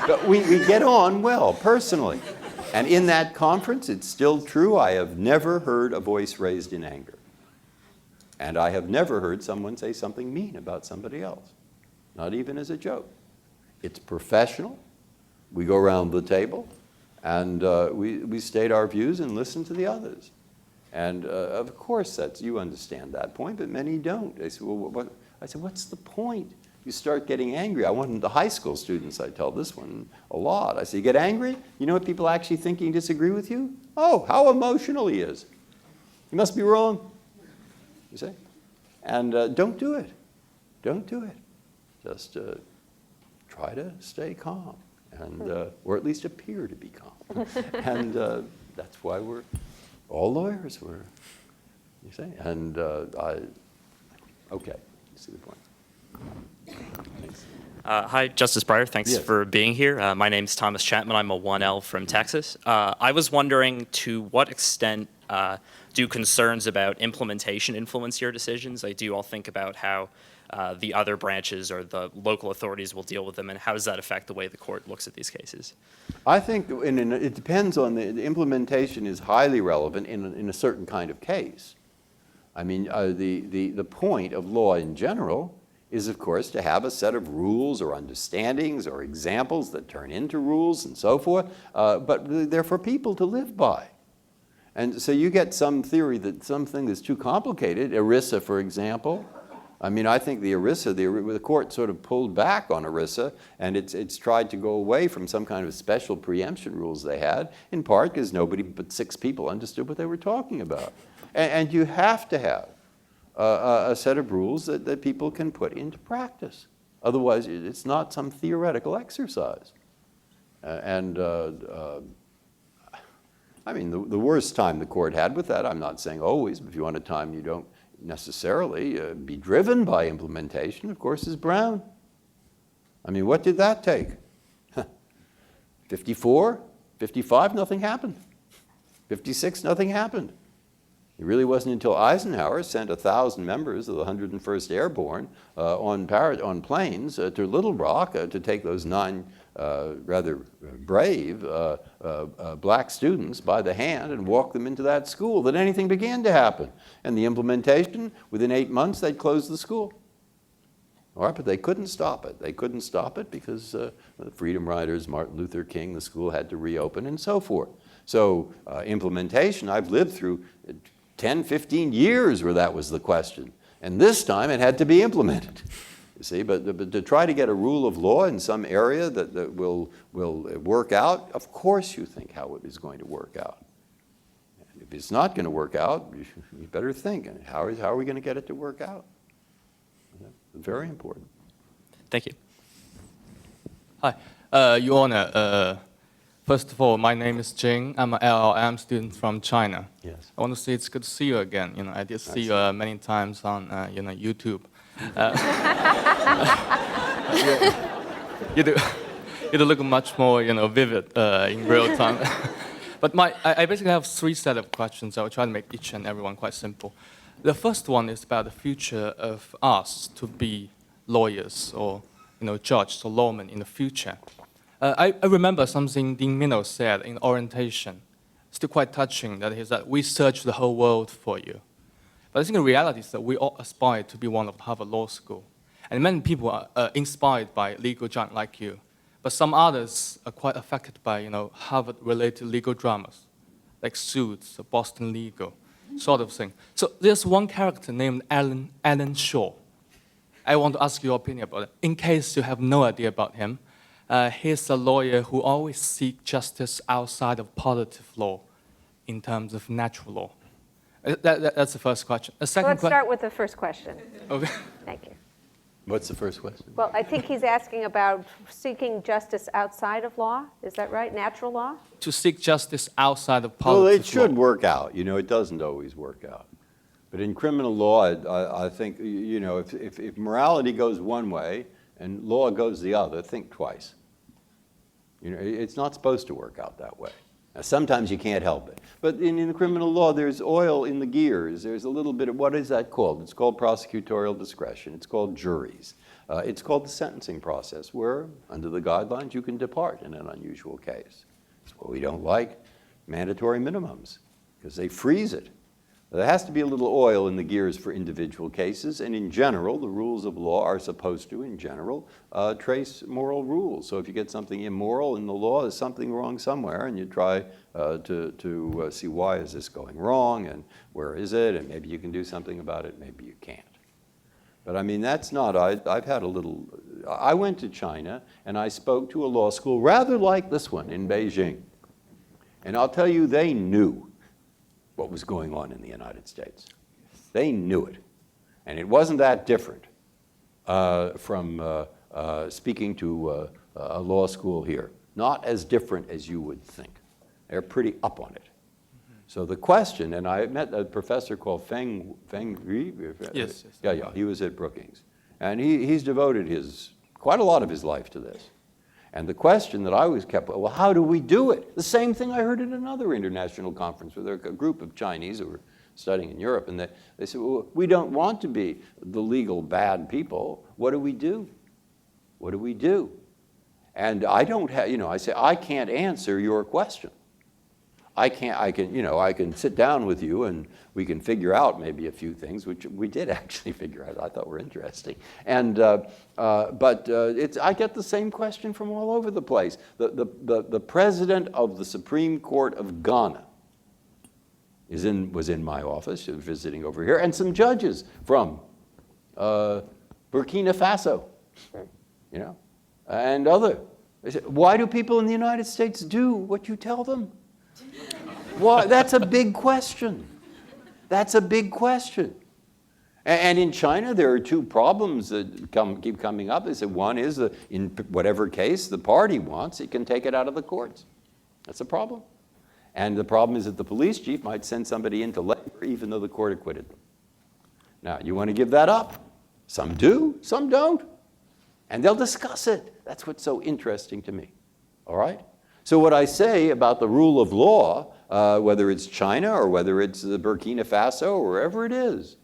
But we get on well, personally. And in that conference, it's still true, I have never heard a voice raised in anger. And I have never heard someone say something mean about somebody else, not even as a joke. It's professional. We go around the table, and we state our views and listen to the others. And of course, you understand that point, but many don't. They say, "Well, I said, what's the point? You start getting angry." I want the high school students, I tell this one a lot. I say, "You get angry? You know what people actually think he disagree with you? Oh, how emotional he is. He must be wrong." You see? And don't do it. Don't do it. Just try to stay calm, and or at least appear to be calm. And that's why we're all lawyers, you see? And okay, you see the point. Thanks. Hi, Justice Breyer. Thanks Yes. for being here. My name's Thomas Chapman. I'm a 1L from Texas. I was wondering, to what extent do concerns about implementation influence your decisions? Do you all think about how the other branches or the local authorities will deal with them, and how does that affect the way the court looks at these cases? I think it depends on the implementation is highly relevant in a certain kind of case. I mean, the point of law in general is, of course, to have a set of rules or understandings or examples that turn into rules and so forth, but they're for people to live by. And so you get some theory that something that's too complicated, ERISA, for example. I mean, I think the ERISA, the court sort of pulled back on ERISA, and it's tried to go away from some kind of special preemption rules they had, in part because nobody but 6 people understood what they were talking about. And you have to have a set of rules that people can put into practice. Otherwise, it's not some theoretical exercise. I mean, the worst time the court had with that, I'm not saying always, but if you want a time you don't necessarily be driven by implementation, of course, is Brown. I mean, what did that take? 54, 55, nothing happened. 56, nothing happened. It really wasn't until Eisenhower sent 1,000 members of the 101st Airborne on planes to Little Rock to take those 9 rather brave black students by the hand and walk them into that school that anything began to happen. And the implementation, within 8 months, they'd closed the school. All right, but they couldn't stop it. They couldn't stop it because the Freedom Riders, Martin Luther King, the school had to reopen and so forth. So implementation, I've lived through 10, 15 years where that was the question. And this time it had to be implemented. You see, but to try to get a rule of law in some area that will work out, of course you think how it is going to work out. And if it's not going to work out, you better think, how are we going to get it to work out? Very important. Thank you. Hi, Your Honor. First of all, my name is Jing. I'm an LLM student from China. Yes. I want to say it's good to see you again. You know, I did see you many times on YouTube. You do look much more vivid in real time. But I basically have 3 set of questions. I will try to make each and every one quite simple. The first one is about the future of us to be lawyers or judges or lawmen in the future. I remember something Dean Minow said in orientation, still quite touching, that is that we search the whole world for you. But I think the reality is that we all aspire to be one of the Harvard Law School. And many people are inspired by legal giants like you. But some others are quite affected by Harvard-related legal dramas, like Suits or Boston Legal, sort of thing. So there's one character named Alan Shaw. I want to ask your opinion about it. In case you have no idea about him, he's a lawyer who always seeks justice outside of positive law in terms of natural law. That's the first question. The second Let's start with the first question. Okay. Thank you. What's the first question? Well, I think he's asking about seeking justice outside of law. Is that right? Natural law? To seek justice outside of Well, positive it should law. work out. You know, it doesn't always work out. But in criminal law, I think, you know, if morality goes one way and law goes the other, think twice. You know, it's not supposed to work out that way. Now, sometimes you can't help it. But in the criminal law, there's oil in the gears. There's a little bit of, what is that called? It's called prosecutorial discretion. It's called juries. It's called the sentencing process, where, under the guidelines, you can depart in an unusual case. That's what we don't like, mandatory minimums, because they freeze it. There has to be a little oil in the gears for individual cases, and in general, the rules of law are supposed to, in general, trace moral rules. So if you get something immoral in the law, there's something wrong somewhere, and you try to see why is this going wrong, and where is it, and maybe you can do something about it, maybe you can't. But I mean, that's not, I've had a little, I went to China, and I spoke to a law school rather like this one in Beijing. And I'll tell you, they knew what was going on in the United States. They knew it. And it wasn't that different from speaking to a law school here. Not as different as you would think. They're pretty up on it. So the question, and I met a professor called Feng Ri. Yes. Yeah, he was at Brookings. And he's devoted quite a lot of his life to this. And the question that I always kept, well, how do we do it? The same thing I heard at another international conference where there were a group of Chinese who were studying in Europe, and they said, well, we don't want to be the legal bad people. What do we do? What do we do? And I don't have, you know, I say, I can't answer your question. I can sit down with you and we can figure out maybe a few things, which we did actually figure out. I thought were interesting. And, I get the same question from all over the place. The president of the Supreme Court of Ghana was in my office, visiting over here, and some judges from Burkina Faso, you know, and other. They said, why do people in the United States do what you tell them? Well, that's a big question. That's a big question. And in China, there are two problems that keep coming up. They said one is that in whatever case the party wants, it can take it out of the courts. That's a problem. And the problem is that the police chief might send somebody into labor even though the court acquitted them. Now, you want to give that up? Some do, some don't. And they'll discuss it. That's what's so interesting to me. All right? So what I say about the rule of law, whether it's China or whether it's Burkina Faso or wherever it is,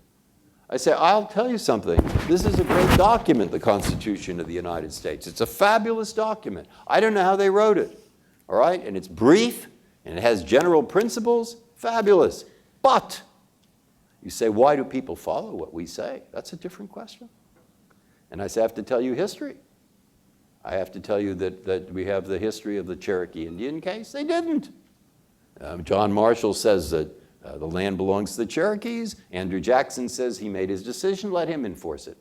I say, I'll tell you something. This is a great document, the Constitution of the United States. It's a fabulous document. I don't know how they wrote it, all right? And it's brief, and it has general principles. Fabulous. But you say, why do people follow what we say? That's a different question. And I say, I have to tell you history. I have to tell you that we have the history of the Cherokee Indian case. They didn't. John Marshall says that the land belongs to the Cherokees. Andrew Jackson says he made his decision, let him enforce it.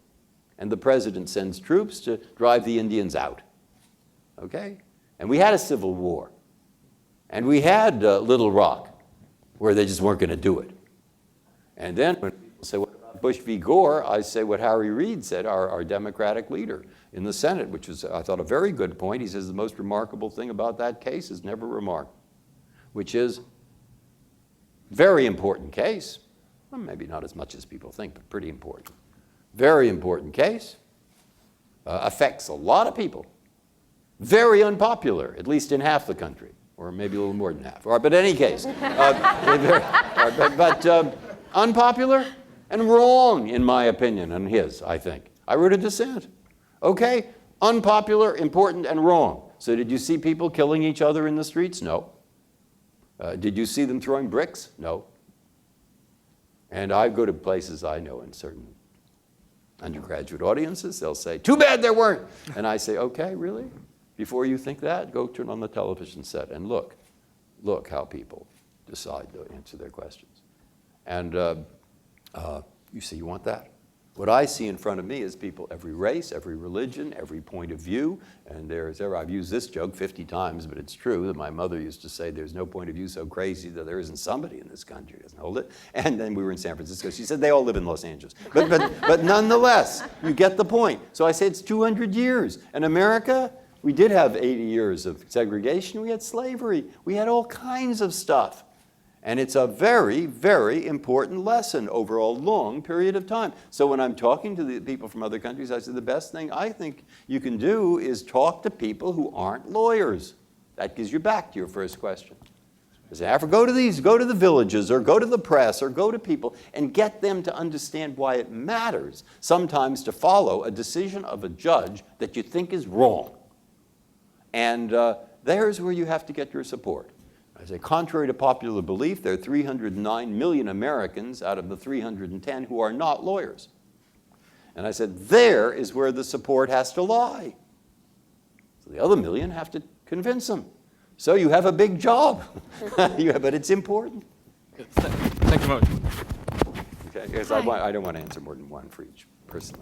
And the president sends troops to drive the Indians out. Okay? And we had a civil war. And we had Little Rock, where they just weren't going to do it. And then when people say, what about Bush v. Gore? I say what Harry Reid said, our Democratic leader in the Senate, which was, I thought, a very good point. He says the most remarkable thing about that case is never remarked, which is very important case. Well, maybe not as much as people think, but pretty important. Very important case. Affects a lot of people. Very unpopular, at least in half the country, or maybe a little more than half. All right, but in any case, unpopular and wrong, in my opinion, and his, I think. I wrote a dissent. Okay, unpopular, important, and wrong. So did you see people killing each other in the streets? No. Did you see them throwing bricks? No. And I go to places I know in certain undergraduate audiences, they'll say, too bad there weren't. And I say, okay, really? Before you think that, go turn on the television set and look how people decide to answer their questions. And you say, you want that? What I see in front of me is people, every race, every religion, every point of view. And I've used this joke 50 times, but it's true that my mother used to say, there's no point of view so crazy that there isn't somebody in this country who doesn't hold it. And then we were in San Francisco. She said, they all live in Los Angeles. But nonetheless, you get the point. So I say it's 200 years. And America, we did have 80 years of segregation. We had slavery. We had all kinds of stuff. And it's a very, very important lesson over a long period of time. So when I'm talking to the people from other countries, I say the best thing I think you can do is talk to people who aren't lawyers. That gives you back to your first question. I say, go to the villages, or go to the press, or go to people, and get them to understand why it matters sometimes to follow a decision of a judge that you think is wrong. And there's where you have to get your support. I say, contrary to popular belief, there are 309 million Americans out of the 310 who are not lawyers. And I said, there is where the support has to lie. So the other million have to convince them. So you have a big job, but it's important. Thank you very much. Okay, because I don't want to answer more than one for each person.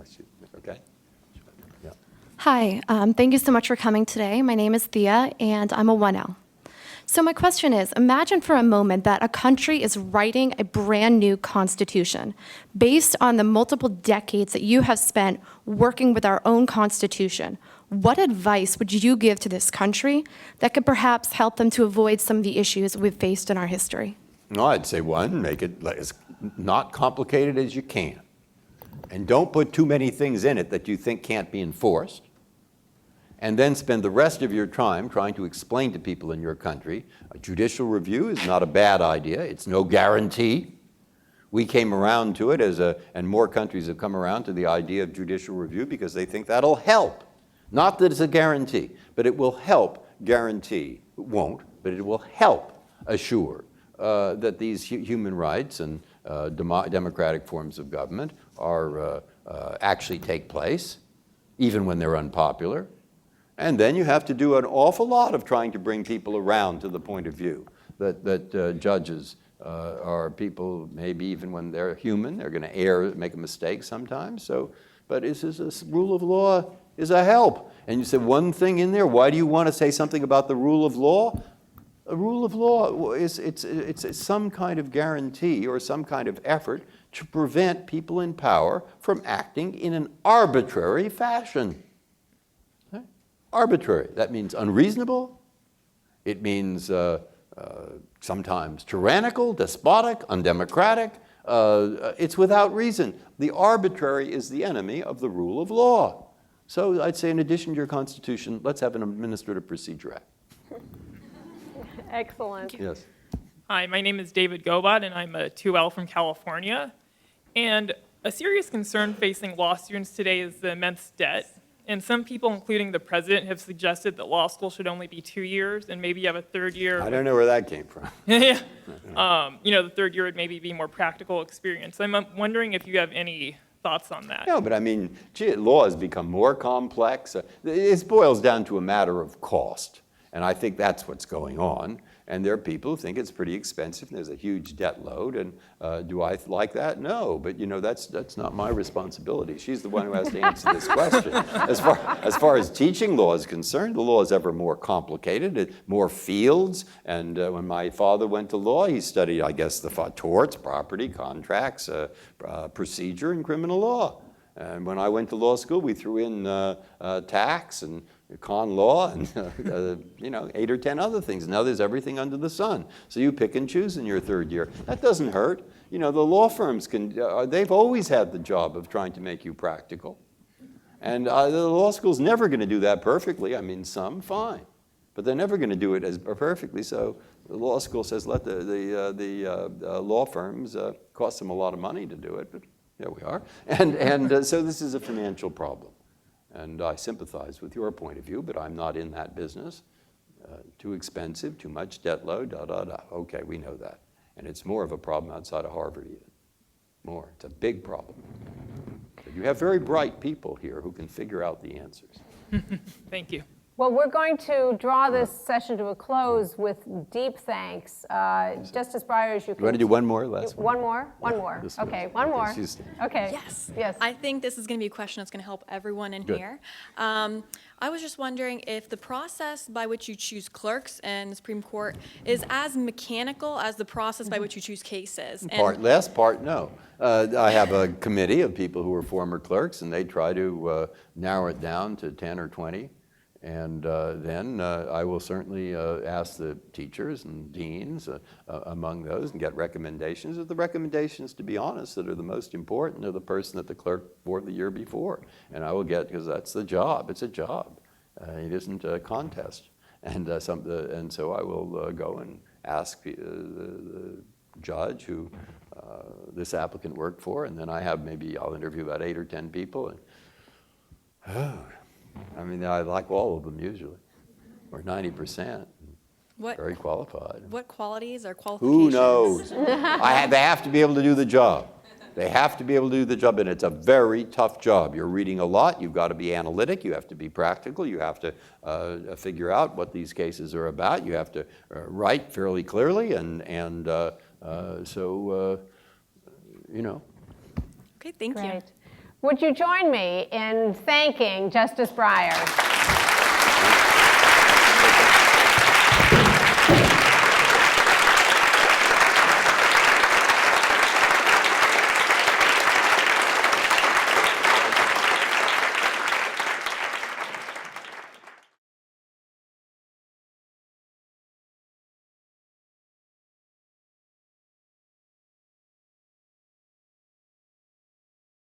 Okay? Yeah. Hi, thank you so much for coming today. My name is Thea, and I'm a 1L. So my question is, imagine for a moment that a country is writing a brand new constitution based on the multiple decades that you have spent working with our own constitution. What advice would you give to this country that could perhaps help them to avoid some of the issues we've faced in our history? No, I'd say one, make it as not complicated as you can. And don't put too many things in it that you think can't be enforced. And then spend the rest of your time trying to explain to people in your country, a judicial review is not a bad idea. It's no guarantee. We came around to it and more countries have come around to the idea of judicial review because they think that'll help. Not that it's a guarantee, but it will help guarantee, it won't, but it will help assure that these human rights and democratic forms of government are actually take place, even when they're unpopular. And then you have to do an awful lot of trying to bring people around to the point of view that judges are people, maybe even when they're human, they're going to err, make a mistake sometimes. So, but this rule of law is a help. And you said one thing in there, why do you want to say something about the rule of law? A rule of law is it's some kind of guarantee or some kind of effort to prevent people in power from acting in an arbitrary fashion. Arbitrary. That means unreasonable. It means sometimes tyrannical, despotic, undemocratic. It's without reason. The arbitrary is the enemy of the rule of law. So I'd say in addition to your Constitution, let's have an Administrative Procedure Act. Excellent. Yes. Hi, my name is David Gobot, and I'm a 2L from California. And a serious concern facing law students today is the immense debt. And some people, including the president, have suggested that law school should only be 2 years, and maybe you have a third year. I don't know where that came from. Yeah. The third year would maybe be more practical experience. I'm wondering if you have any thoughts on that. No, but I mean, law has become more complex. It boils down to a matter of cost. And I think that's what's going on. And there are people who think it's pretty expensive and there's a huge debt load. And do I like that? No, but that's not my responsibility. She's the one who has to answer this question. As far as teaching law is concerned, the law is ever more complicated, more fields. And when my father went to law, he studied, I guess, the torts, property, contracts, procedure, and criminal law. And when I went to law school, we threw in tax and con law and 8 or 10 other things. Now there's everything under the sun. So you pick and choose in your third year. That doesn't hurt. The law firms they've always had the job of trying to make you practical. And the law school's never going to do that perfectly. I mean, some, fine. But they're never going to do it as perfectly. So the law school says let the law firms cost them a lot of money to do it. But there we are. And so this is a financial problem. And I sympathize with your point of view, but I'm not in that business. Too expensive, too much debt load, da, da, da. Okay, we know that. And it's more of a problem outside of Harvard even. More. It's a big problem. But you have very bright people here who can figure out the answers. Thank you. Well, we're going to draw this session to a close with deep thanks. Justice Breyer, as you You want to do one more, last one? One more? One more. This one. Okay, one more. She's- Okay. Yes. Yes. I think this is going to be a question that's going to help everyone in Good. here. I was just wondering if the process by which you choose clerks in the Supreme Court is as mechanical as the process by which you choose cases. Last part, no. I have a committee of people who are former clerks, and they try to narrow it down to 10 or 20. And then I will certainly ask the teachers and deans among those and get recommendations. But the recommendations, to be honest, that are the most important are the person that the clerk for the year before. And I will get, because that's the job. It's a job. It isn't a contest. And, and so I will go and ask the judge who this applicant worked for, and then I'll interview about 8 or 10 people. And, I mean, I like all of them usually, or 90%. Very qualified. What qualities or qualifications? Who knows? They have to be able to do the job. They have to be able to do the job, and it's a very tough job. You're reading a lot. You've got to be analytic. You have to be practical. You have to figure out what these cases are about. You have to write fairly clearly, and so, you know. Okay, thank you. Great. Would you join me in thanking Justice Breyer?